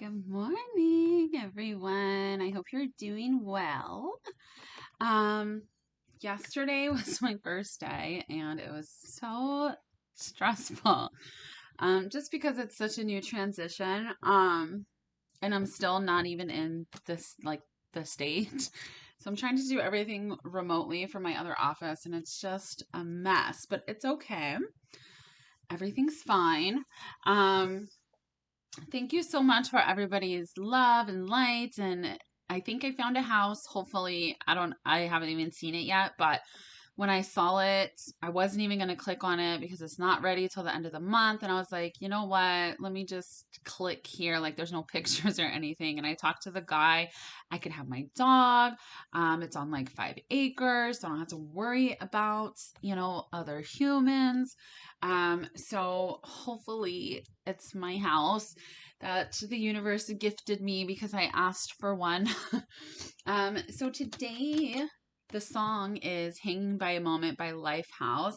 Good morning, everyone. I hope you're doing well. Um, Yesterday was my first day and it was so stressful. Just because it's such a new transition. And I'm still not even in this the state. So I'm trying to do everything remotely from my other office and it's just a mess, but it's okay. Everything's fine. Um, Thank you so much for everybody's love and light. And I think I found a house. Hopefully, I haven't even seen it yet, but when I saw it, I wasn't even going to click on it because it's not ready till the end of the month. And I was like, you know what? Let me just click here. Like there's no pictures or anything. And I talked to the guy. I could have my dog. It's on like 5 acres. So I don't have to worry about, other humans. So hopefully it's my house that the universe gifted me because I asked for one. So today the song is Hanging by a Moment by Lifehouse.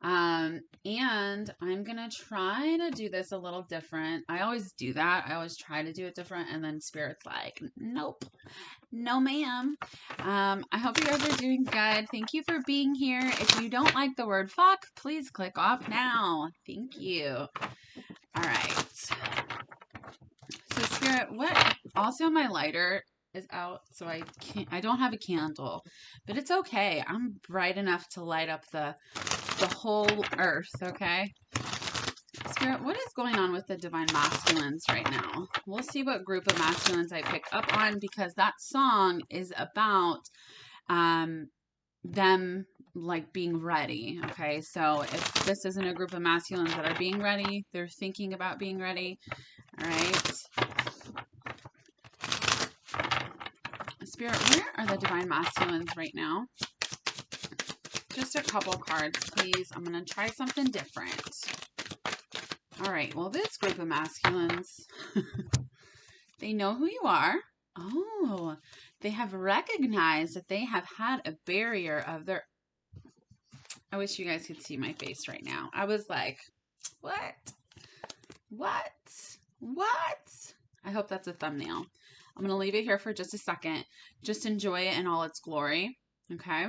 And I'm gonna try to do this a little different. I always do that. I always try to do it different, and then Spirit's like, nope, no, ma'am. I hope you guys are doing good. Thank you for being here. If you don't like the word fuck, please click off now. Thank you. All right. So Spirit, what? Also, my lighter is out, so I don't have a candle, but it's okay. I'm bright enough to light up the whole earth. Okay. Spirit, what is going on with the divine masculines right now? We'll see what group of masculines I pick up on because that song is about them like being ready. Okay, so if this isn't a group of masculines that are being ready, they're thinking about being ready. All right. Spirit, where are the divine masculines right now? Just a couple cards, please. I'm going to try something different. All right. Well, this group of masculines, they know who you are. Oh, they have recognized that they have had a barrier of their... I wish you guys could see my face right now. I was like, what? What? What? I hope that's a thumbnail. I'm going to leave it here for just a second. Just enjoy it in all its glory. Okay?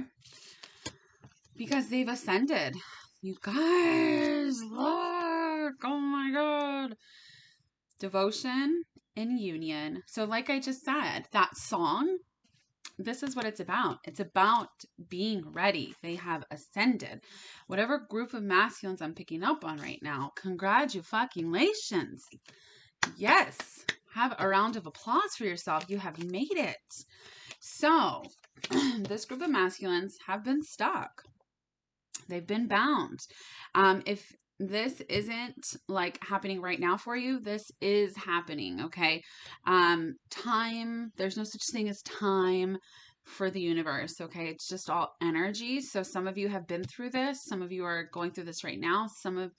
Because they've ascended. You guys, look. Oh my God. Devotion and union. So like I just said, that song, this is what it's about. It's about being ready. They have ascended. Whatever group of masculines I'm picking up on right now, congratulations. Yes. Have a round of applause for yourself. You have made it. So, this group of masculines have been stuck. They've been bound. If this isn't like happening right now for you, this is happening, okay? Time, there's no such thing as time for the universe, okay? It's just all energy. So some of you have been through this. Some of you are going through this right now. Some of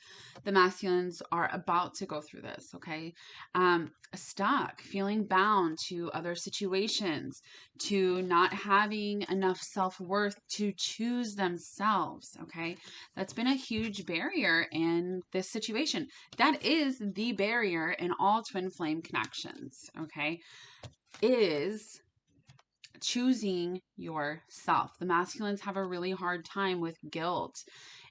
the masculines are about to go through this, okay? Stuck, feeling bound to other situations, to not having enough self-worth to choose themselves, okay? That's been a huge barrier in this situation. That is the barrier in all twin flame connections, okay? Is choosing yourself. The masculines have a really hard time with guilt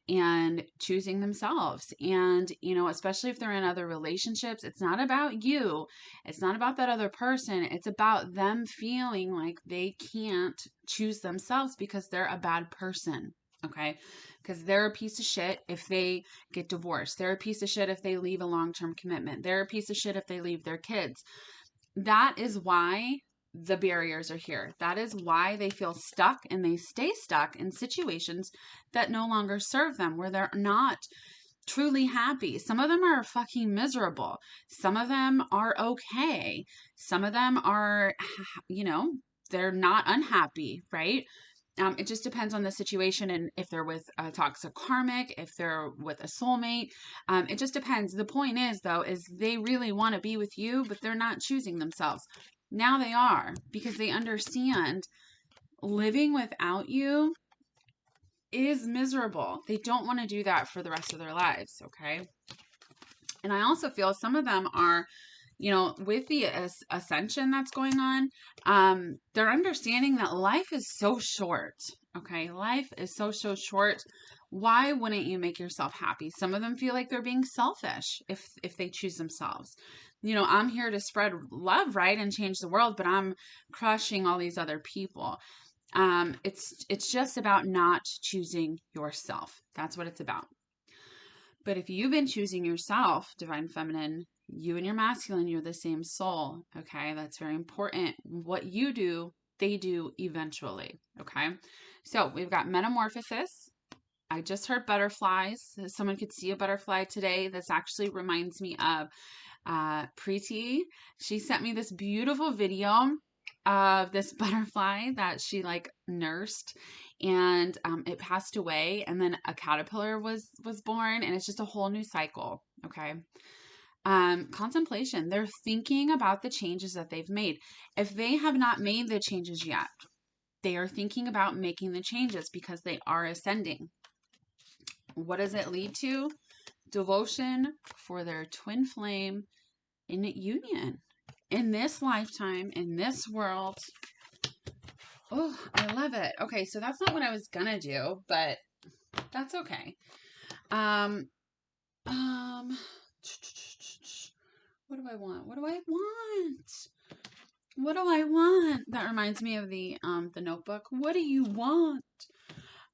and choosing themselves. And, especially if they're in other relationships, it's not about you. It's not about that other person. It's about them feeling like they can't choose themselves because they're a bad person. Okay. Because they're a piece of shit if they get divorced. They're a piece of shit if they leave a long-term commitment. They're a piece of shit if they leave their kids. That is why the barriers are here. That is why they feel stuck and they stay stuck in situations that no longer serve them, where they're not truly happy. Some of them are fucking miserable. Some of them are okay. Some of them are, they're not unhappy, right? It just depends on the situation and if they're with a toxic karmic, if they're with a soulmate. It just depends. The point is, though, is they really want to be with you, but they're not choosing themselves. Now they are, because they understand living without you is miserable. They don't want to do that for the rest of their lives, okay? And I also feel some of them are with the ascension that's going on, they're understanding that life is so short. Okay. Life is so short. Why wouldn't you make yourself happy? Some of them feel like they're being selfish if they choose themselves. I'm here to spread love, right? And change the world, but I'm crushing all these other people. It's just about not choosing yourself. That's what it's about. But if you've been choosing yourself, divine feminine, you and your masculine, you're the same soul. Okay. That's very important. What you do, they do eventually. Okay. So we've got metamorphosis. I just heard butterflies. Someone could see a butterfly today. This actually reminds me of Preeti. She sent me this beautiful video of this butterfly that she like nursed, and it passed away, and then a caterpillar was born, and it's just a whole new cycle. Okay. Contemplation. They're thinking about the changes that they've made. If they have not made the changes yet, they are thinking about making the changes because they are ascending. What does it lead to? Devotion for their twin flame in union. In this lifetime, in this world. Oh, I love it. Okay, so that's not what I was gonna do, but that's okay. What do I want? What do I want? What do I want? That reminds me of the Notebook. What do you want?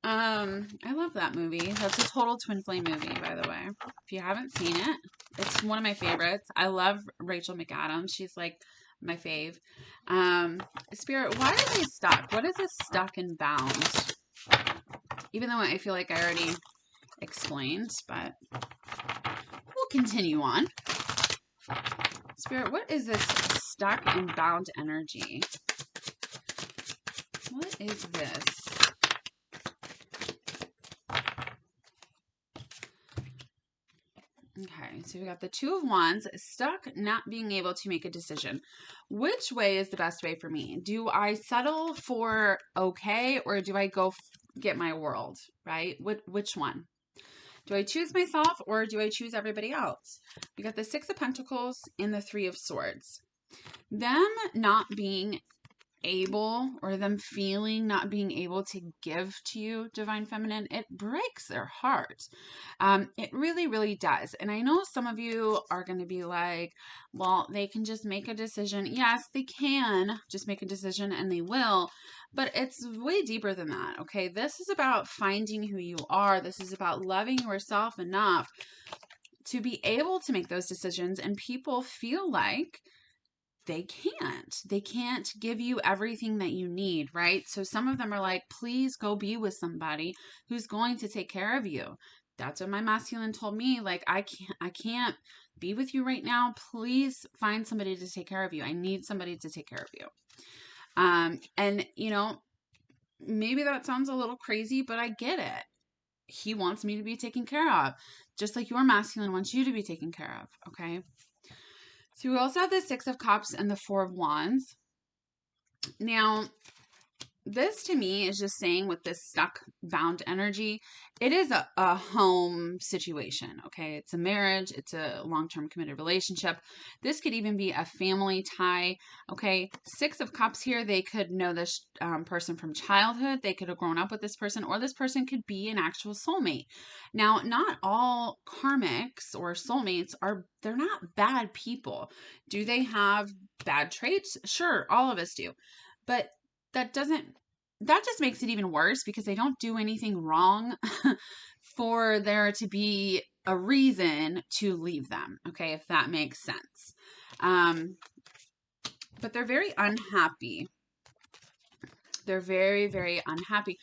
I love that movie. That's a total twin flame movie, by the way. If you haven't seen it, it's one of my favorites. I love Rachel McAdams. She's like my fave. Spirit, why are they stuck? What is this stuck and bound? Even though I feel like I already explained, but we'll continue on. Spirit, what is this stuck and bound energy? What is this? Okay, so we got the Two of Wands, stuck, not being able to make a decision. Which way is the best way for me? Do I settle for okay, or do I go get my world, right? Which one? Do I choose myself, or do I choose everybody else? We got the Six of Pentacles and the Three of Swords. Them not being able, or them feeling not being able to give to you, divine feminine, it breaks their heart. It really, really does. And I know some of you are going to be like, well, they can just make a decision. Yes, they can just make a decision, and they will, but it's way deeper than that. Okay. This is about finding who you are. This is about loving yourself enough to be able to make those decisions. And people feel like they can't give you everything that you need, right? So some of them are like, please go be with somebody who's going to take care of you. That's what my masculine told me. Like, I can't be with you right now. Please find somebody to take care of you. I need somebody to take care of you. And maybe that sounds a little crazy, but I get it. He wants me to be taken care of, just like your masculine wants you to be taken care of. Okay. So we also have the Six of Cups and the Four of Wands. Now, this to me is just saying with this stuck, bound energy, it is a home situation, okay? It's a marriage. It's a long-term committed relationship. This could even be a family tie, okay? Six of Cups here, they could know this person from childhood. They could have grown up with this person, or this person could be an actual soulmate. Now, not all karmics or soulmates they're not bad people. Do they have bad traits? Sure, all of us do. But that just makes it even worse, because they don't do anything wrong for there to be a reason to leave them. Okay. If that makes sense. But they're very unhappy. They're very, very unhappy.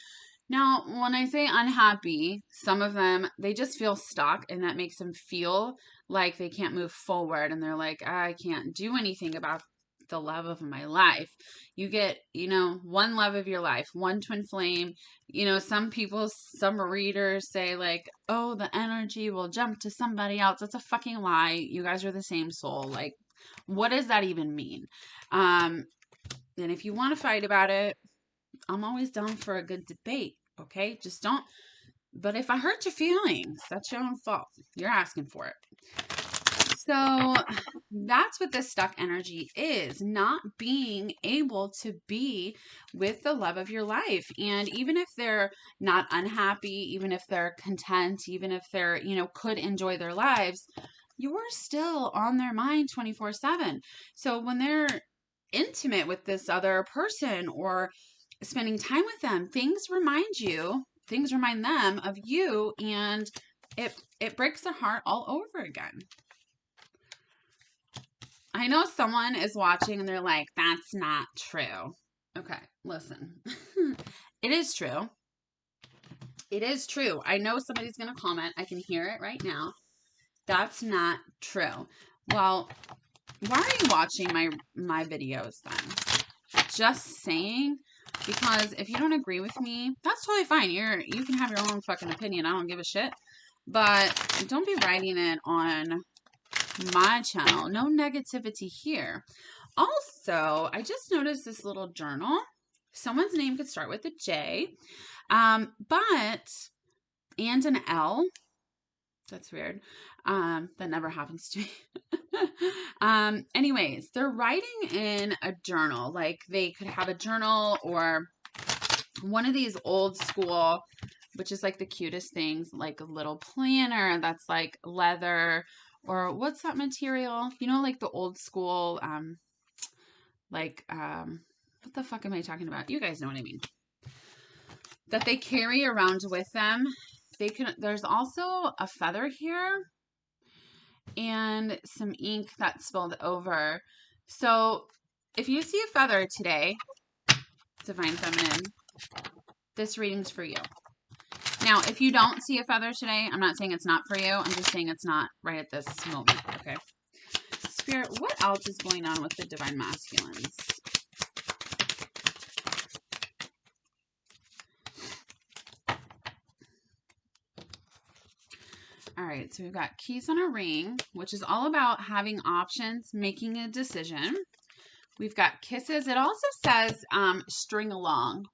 Now, when I say unhappy, some of them, they just feel stuck, and that makes them feel like they can't move forward, and they're like, I can't do anything about the love of my life. You get, one love of your life, one twin flame. Some readers say like, oh, the energy will jump to somebody else. That's a fucking lie. You guys are the same soul. Like, what does that even mean? And if you want to fight about it, I'm always down for a good debate. Okay. Just don't. But if I hurt your feelings, that's your own fault. You're asking for it. So that's what this stuck energy is, not being able to be with the love of your life. And even if they're not unhappy, even if they're content, even if they're, could enjoy their lives, you're still on their mind 24/7. So when they're intimate with this other person or spending time with them, things remind them of you, and it breaks their heart all over again. I know someone is watching and they're like, that's not true. Okay, listen. It is true. It is true. I know somebody's going to comment. I can hear it right now. That's not true. Well, why are you watching my videos then? Just saying. Because if you don't agree with me, that's totally fine. You can have your own fucking opinion. I don't give a shit. But don't be writing it on my channel. No negativity here. Also, I just noticed this little journal. Someone's name could start with a J, but and an L. That's weird. That never happens to me. Anyways, they're writing in a journal. Like they could have a journal or one of these old school, which is like the cutest things, like a little planner that's like leather, or what's that material? Like the old school, what the fuck am I talking about? You guys know what I mean. That they carry around with them. There's also a feather here and some ink that spilled over. So if you see a feather today, Divine Feminine, this reading's for you. Now, if you don't see a feather today, I'm not saying it's not for you. I'm just saying it's not right at this moment, okay? Spirit, what else is going on with the Divine Masculines? All right, so we've got keys on a ring, which is all about having options, making a decision. We've got kisses. It also says string along.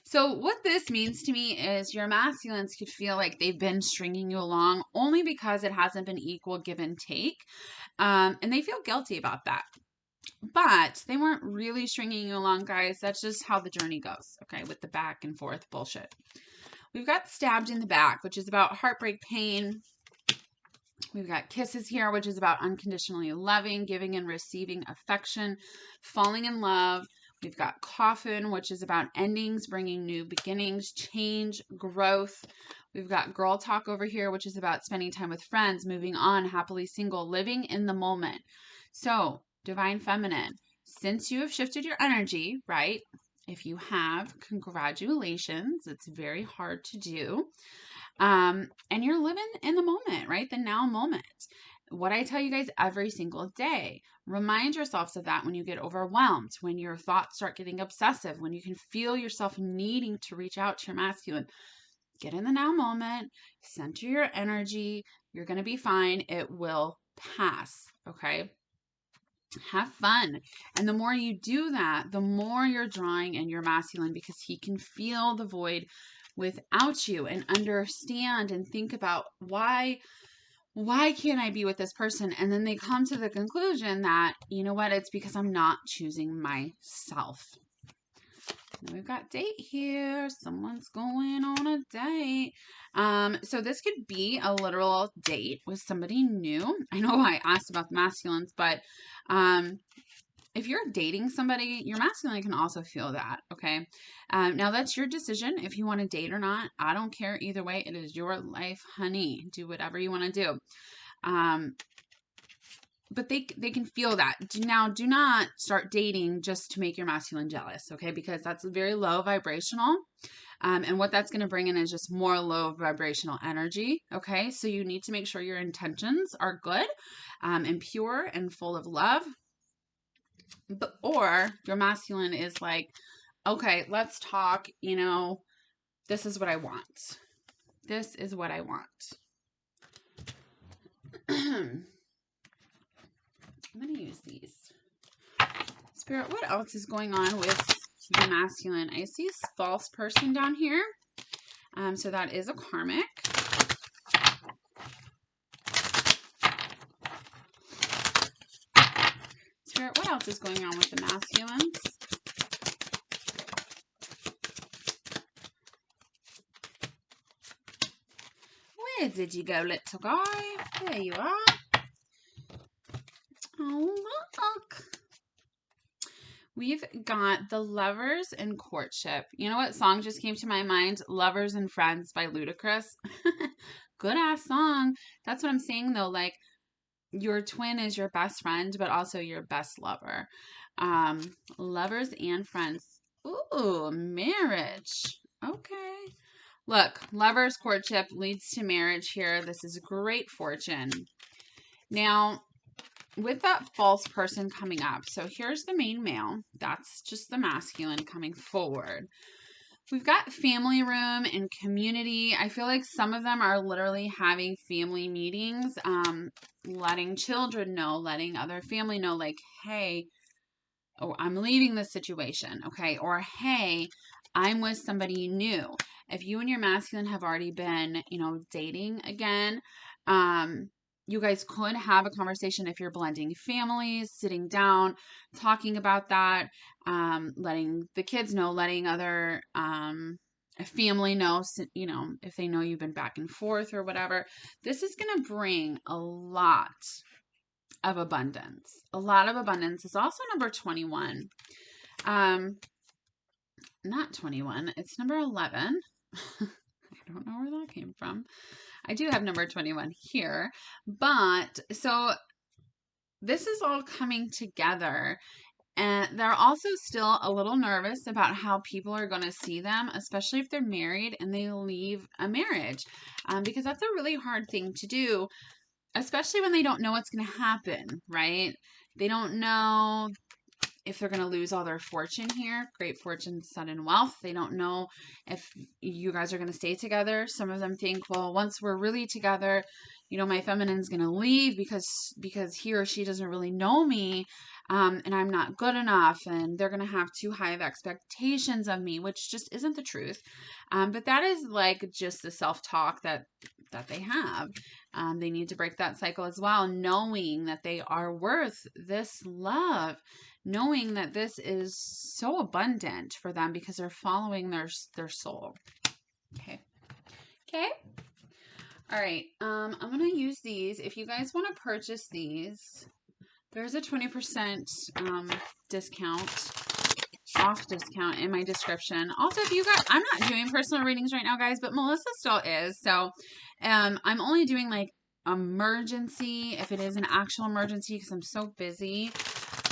So what this means to me is your masculines could feel like they've been stringing you along only because it hasn't been equal give and take. And they feel guilty about that. But they weren't really stringing you along, guys. That's just how the journey goes, okay, with the back and forth bullshit. We've got stabbed in the back, which is about heartbreak, pain. We've got kisses here, which is about unconditionally loving, giving and receiving affection, falling in love. We've got coffin, which is about endings, bringing new beginnings, change, growth. We've got girl talk over here, which is about spending time with friends, moving on, happily single, living in the moment. So, Divine Feminine, since you have shifted your energy, right? If you have, congratulations. It's very hard to do. And you're living in the moment, right? The now moment. What I tell you guys every single day, remind yourselves of that when you get overwhelmed, when your thoughts start getting obsessive, when you can feel yourself needing to reach out to your masculine. Get in the now moment, center your energy. You're going to be fine. It will pass, okay? Have fun. And the more you do that, the more you're drawing in your masculine, because he can feel the void without you and understand and think about why can't I be with this person? And then they come to the conclusion that, you know what, it's because I'm not choosing myself. And we've got date here. Someone's going on a date. So this could be a literal date with somebody new. I know I asked about the masculines, but if you're dating somebody, your masculine can also feel that, okay? Now, that's your decision if you want to date or not. I don't care either way. It is your life, honey. Do whatever you want to do. But they can feel that. Now, do not start dating just to make your masculine jealous, okay? Because that's very low vibrational. And what that's going to bring in is just more low vibrational energy, okay? So you need to make sure your intentions are good and pure and full of love. Or your masculine is like, okay, let's talk, this is what I want. This is what I want. I'm going to use these. Spirit, what else is going on with your masculine? I see a false person down here. So that is a karmic. What else is going on with the masculines? Where did you go, little guy? There you are. Oh, look. We've got the Lovers and Courtship. You know what song just came to my mind? Lovers and Friends by Ludacris. Good ass song. That's what I'm saying though. Like, your twin is your best friend, but also your best lover. Lovers and friends. Ooh, marriage. Okay. Look, lovers, courtship leads to marriage here. This is great fortune. Now, with that false person coming up, so here's the main male. That's just the masculine coming forward. We've got family room and community. I feel like some of them are literally having family meetings, letting children know, letting other family know, like, hey, oh, I'm leaving this situation, okay? Or, hey, I'm with somebody new. If you and your masculine have already been, dating again, you guys could have a conversation if you're blending families, sitting down, talking about that, letting the kids know, letting other family know, if they know you've been back and forth or whatever. This is going to bring a lot of abundance. A lot of abundance is also number 21. Not 21. It's number 11. I don't know where that came from. I do have number 21 here, but so this is all coming together, and they're also still a little nervous about how people are going to see them, especially if they're married and they leave a marriage, because that's a really hard thing to do, especially when they don't know what's going to happen, right? They don't know if they're going to lose all their fortune here, great fortune, sudden wealth. They don't know if you guys are going to stay together. Some of them think, well, once we're really together, my feminine's going to leave because he or she doesn't really know me, and I'm not good enough, and they're going to have too high of expectations of me, which just isn't the truth. But that is like just the self-talk that they have. They need to break that cycle as well, knowing that they are worth this love, knowing that this is so abundant for them because they're following their soul. Okay. All right. I'm going to use these. If you guys want to purchase these, there's a 20% off discount in my description. Also, if you guys, I'm not doing personal readings right now, guys, but Melissa still is. So, I'm only doing like emergency, if it is an actual emergency, because I'm so busy.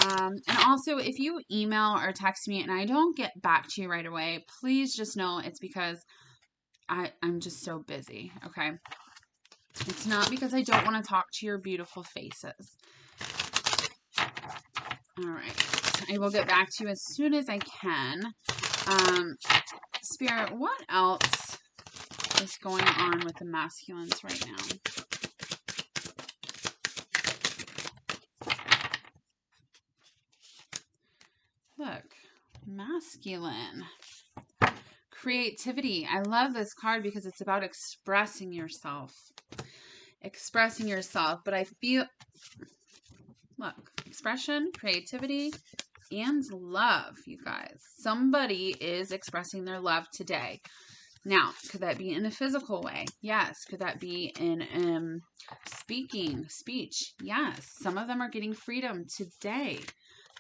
And also, if you email or text me and I don't get back to you right away, please just know it's because I'm just so busy, okay? It's not because I don't want to talk to your beautiful faces. All right. I will get back to you as soon as I can. Spirit, what else is going on with the masculines right now? Look, masculine. Creativity. I love this card because it's about expressing yourself. But I feel, look, expression, creativity, and love, you guys. Somebody is expressing their love today. Now, could that be in a physical way? Yes. Could that be in speech? Yes. Some of them are getting freedom today.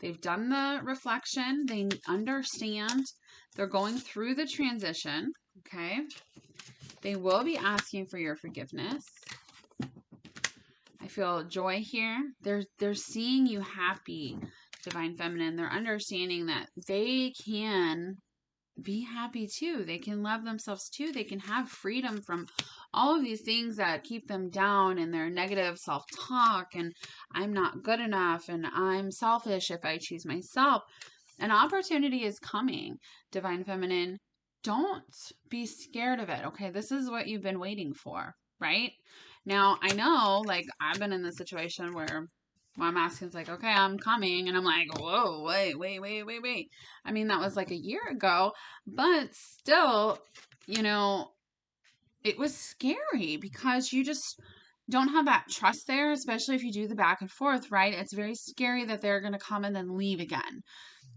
They've done the reflection. They understand. They're going through the transition. Okay. They will be asking for your forgiveness. I feel joy here. They're seeing you happy, Divine Feminine. They're understanding that they can be happy too. They can love themselves too. They can have freedom from all of these things that keep them down and their negative self-talk and I'm not good enough and I'm selfish if I choose myself. An opportunity is coming, Divine Feminine. Don't be scared of it. Okay, this is what you've been waiting for, right? Now, I know, like, I've been in this situation where my masculine's like, okay, I'm coming. And I'm like, whoa, wait. I mean, that was like a year ago. But still, it was scary because you just don't have that trust there, especially if you do the back and forth, right? It's very scary that they're going to come and then leave again.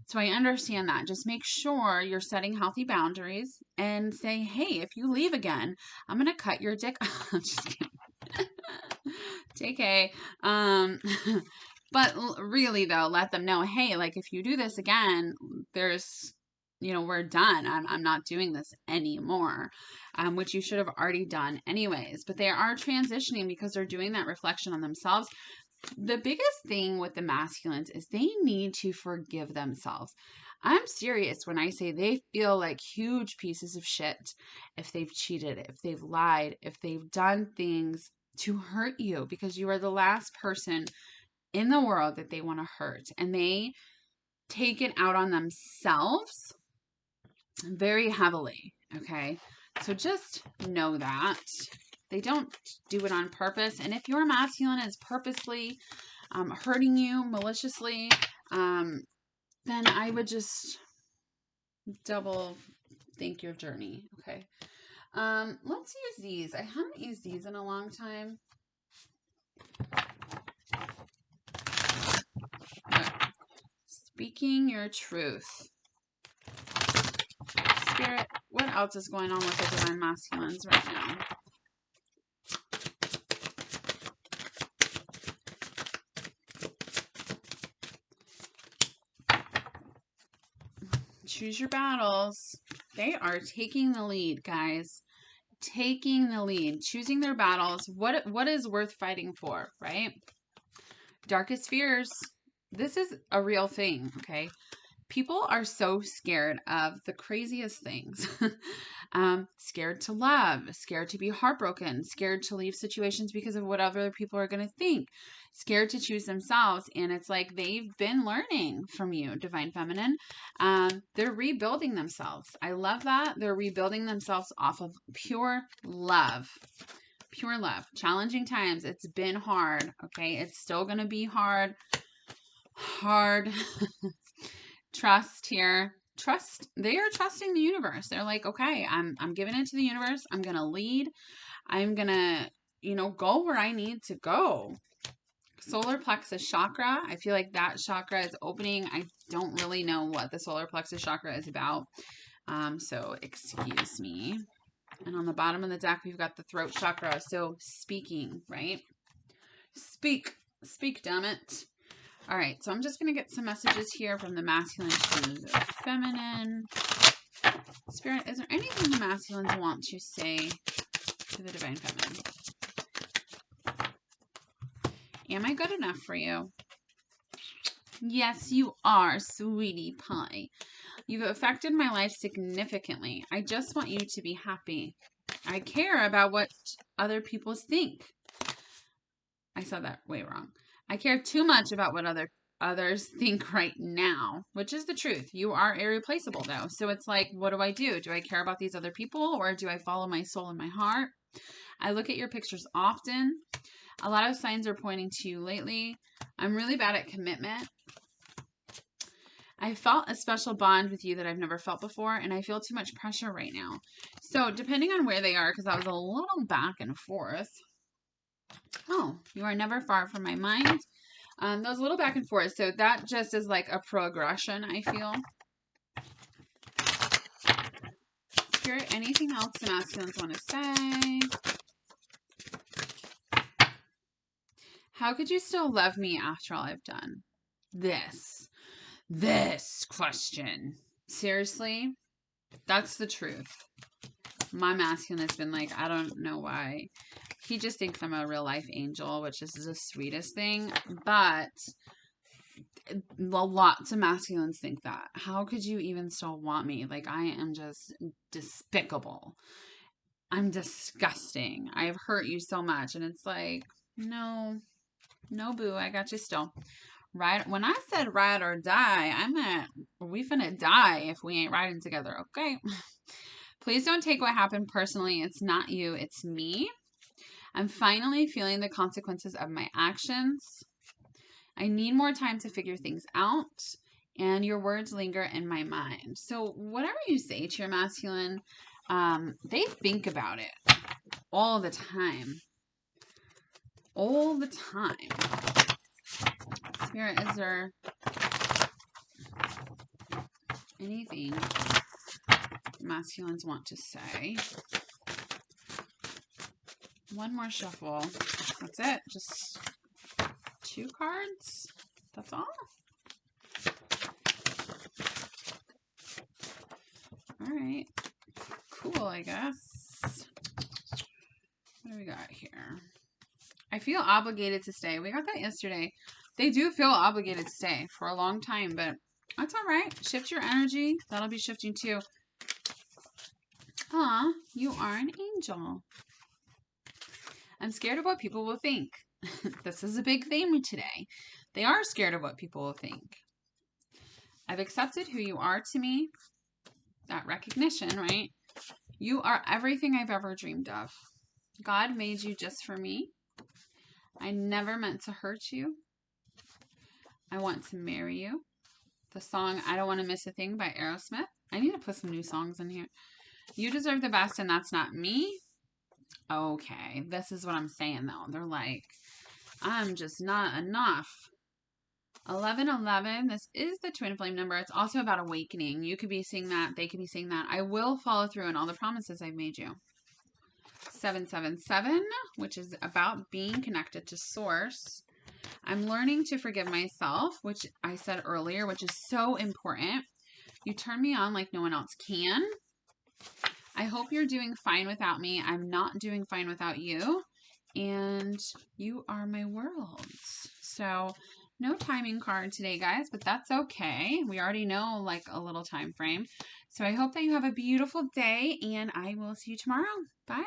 So I understand that. Just make sure you're setting healthy boundaries and say, hey, if you leave again, I'm going to cut your dick. Just kidding. JK. But really though, let them know, hey, like if you do this again, there's, we're done. I'm not doing this anymore, which you should have already done anyways. But they are transitioning because they're doing that reflection on themselves. The biggest thing with the masculines is they need to forgive themselves. I'm serious when I say they feel like huge pieces of shit if they've cheated, if they've lied, if they've done things to hurt you, because you are the last person in the world that they want to hurt. And they take it out on themselves very heavily. Okay. So just know that. They don't do it on purpose. And if your masculine is purposely hurting you maliciously, then I would just double think your journey. Okay. Let's use these. I haven't used these in a long time. Okay. Speaking your truth. Spirit, what else is going on with the divine masculines right now? Choose your battles. They are taking the lead, guys. Taking the lead. Choosing their battles. What is worth fighting for, right? Darkest fears. This is a real thing, okay? People are so scared of the craziest things. Scared to love, scared to be heartbroken, scared to leave situations because of what other people are going to think, scared to choose themselves. And it's like they've been learning from you, Divine Feminine. They're rebuilding themselves. I love that. They're rebuilding themselves off of pure love. Pure love. Challenging times. It's been hard. Okay. It's still going to be hard. Trust here. Trust. They are trusting the universe. They're like, okay, I'm giving it to the universe. I'm going to lead. I'm going to, go where I need to go. Solar plexus chakra. I feel like that chakra is opening. I don't really know what the solar plexus chakra is about. So excuse me. And on the bottom of the deck, we've got the throat chakra. So speaking, right? Speak, damn it. All right, so I'm just going to get some messages here from the masculine to the feminine. Spirit, is there anything the masculines want to say to the divine feminine? Am I good enough for you? Yes, you are, sweetie pie. You've affected my life significantly. I just want you to be happy. I care about what other people think. I said that way wrong. I care too much about what others think right now, which is the truth. You are irreplaceable though. So it's like, what do I do? Do I care about these other people, or do I follow my soul and my heart? I look at your pictures often. A lot of signs are pointing to you lately. I'm really bad at commitment. I felt a special bond with you that I've never felt before, and I feel too much pressure right now. So depending on where they are, because I was a little back and forth. Oh, you are never far from my mind. That was a little back and forth. So that just is like a progression, I feel. Spirit, anything else the masculines want to say? How could you still love me after all I've done? This question. Seriously? That's the truth. My masculine has been like, I don't know why. He just thinks I'm a real life angel, which is the sweetest thing. But lots of masculines think that. How could you even still want me? Like, I am just despicable. I'm disgusting. I've hurt you so much. And it's like, no, boo, I got you still. Right? When I said ride or die, I meant we finna die if we ain't riding together, okay? Please don't take what happened personally. It's not you, it's me. I'm finally feeling the consequences of my actions. I need more time to figure things out, and your words linger in my mind. So whatever you say to your masculine, they think about it all the time. all the time. Spirit, is there anything masculines want to say? One more shuffle. That's it. Just 2 cards. That's all. All right. Cool, I guess. What do we got here? I feel obligated to stay. We got that yesterday. They do feel obligated to stay for a long time, but that's all right. Shift your energy. That'll be shifting too. Aw, you are an angel. I'm scared of what people will think. This is a big theme today. They are scared of what people will think. I've accepted who you are to me. That recognition, right? You are everything I've ever dreamed of. God made you just for me. I never meant to hurt you. I want to marry you. The song I Don't Want to Miss a Thing by Aerosmith. I need to put some new songs in here. You deserve the best and that's not me. Okay, this is what I'm saying though. They're like, I'm just not enough. 1111, this is the twin flame number. It's also about awakening. You could be seeing that. They could be seeing that. I will follow through on all the promises I've made you. 777, which is about being connected to source. I'm learning to forgive myself, which I said earlier, which is so important. You turn me on like no one else can. I hope you're doing fine without me. I'm not doing fine without you. And you are my world. So no timing card today, guys, but that's okay. We already know like a little time frame. So I hope that you have a beautiful day and I will see you tomorrow. Bye.